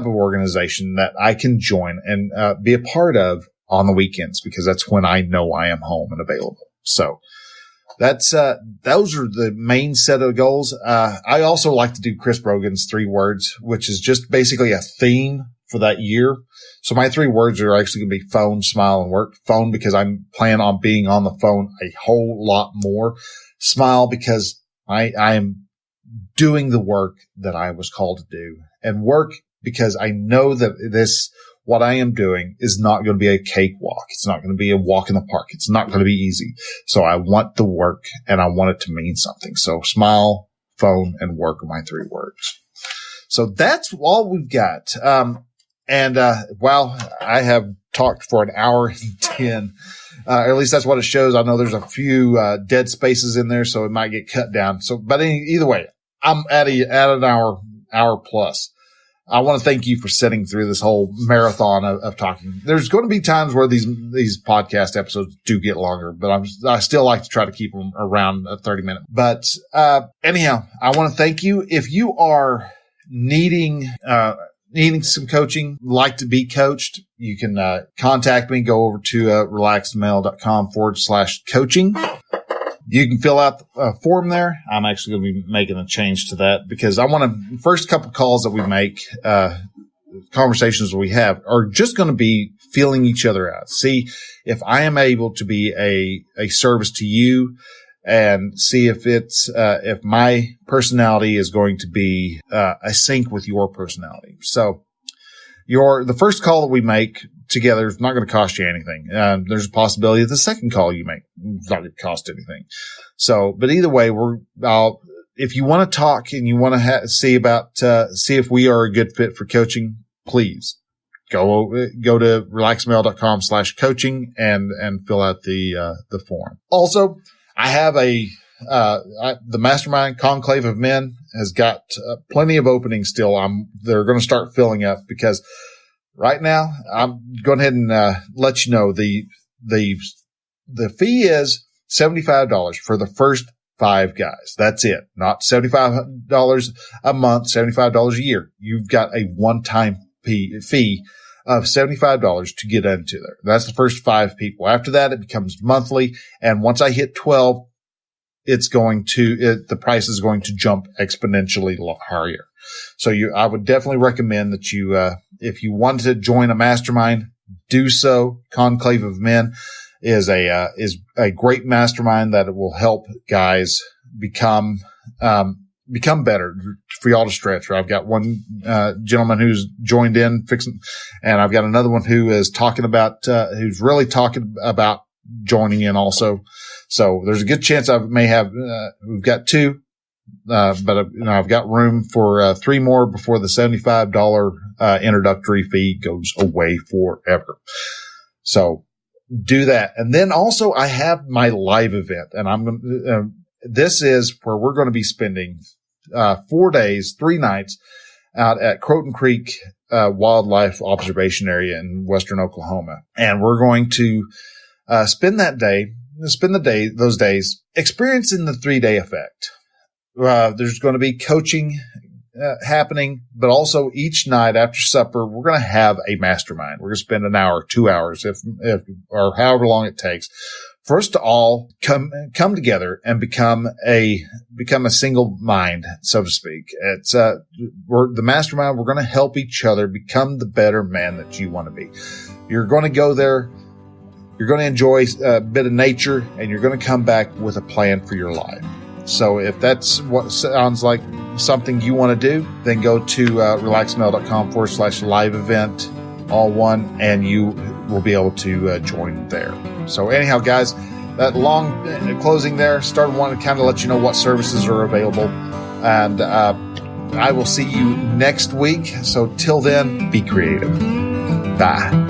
organization that I can join and be a part of on the weekends, because that's when I know I am home and available. So those are the main set of goals. I also like to do Chris Brogan's 3 words, which is just basically a theme for that year. So my 3 words are actually going to be phone, smile, and work. Phone, because I'm planning on being on the phone a whole lot more. Smile, because I am doing the work that I was called to do. And work, because I know that what I am doing is not going to be a cakewalk. It's not going to be a walk in the park. It's not going to be easy. So I want the work, and I want it to mean something. So smile, phone, and work are my 3 words. So that's all we've got. Wow, I have talked for an hour and 10. Or at least that's what it shows. I know there's a few dead spaces in there, so it might get cut down. So, but either way, I'm at an hour plus. I want to thank you for sitting through this whole marathon of talking. There's going to be times where these podcast episodes do get longer, but I still like to try to keep them around 30 minutes. But anyhow, I want to thank you. If you are needing some coaching, like to be coached, you can contact me. Go over to relaxedmail.com/coaching. You can fill out a form there. I'm actually going to be making a change to that, because I want to, first couple calls that we make, conversations we have are just going to be feeling each other out. See if I am able to be a service to you, and see if my personality is going to be a sync with your personality. So the first call that we make together is not going to cost you anything. There's a possibility that the second call you make is not going to cost anything. So, but either way, if you want to talk and you want to see if we are a good fit for coaching, please go to relaxedmale.com/coaching and fill out the form. Also, I have the Mastermind Conclave of Men has got plenty of openings still. They're going to start filling up because right now I'm going ahead and let you know the fee is $75 for the first 5 guys. That's it. Not $75 a month, $75 a year. You've got a one-time fee of $75 to get into there. That's the first 5 people. After that, it becomes monthly. And once I hit 12, the price is going to jump exponentially higher. So I would definitely recommend that you, if you want to join a mastermind, do so. Conclave of Men is a great mastermind that will help guys become better for y'all to stretch. I've got one, gentleman who's joined in and I've got another one who is who's really talking about joining in also. So there's a good chance I may have, we've got 2, but I've got room for 3 more before the $75 introductory fee goes away forever. So do that. And then also I have my live event, and this is where we're going to be spending 4 days, 3 nights out at Croton Creek Wildlife Observation Area in western Oklahoma. And we're going to spend those days experiencing the 3-day effect. There's going to be coaching happening, but also each night after supper, we're going to have a mastermind. We're going to spend an hour, 2 hours, or however long it takes for us to all come together and become a single mind, so to speak. It's, the mastermind. We're going to help each other become the better man that you want to be. You're going to go there. You're going to enjoy a bit of nature, and you're going to come back with a plan for your life. So if that's what sounds like something you want to do, then go to relaxedmale.com/live event, all one, and you will be able to join there. So anyhow, guys, that long closing there started wanting to kind of let you know what services are available. And I will see you next week. So till then, be creative. Bye.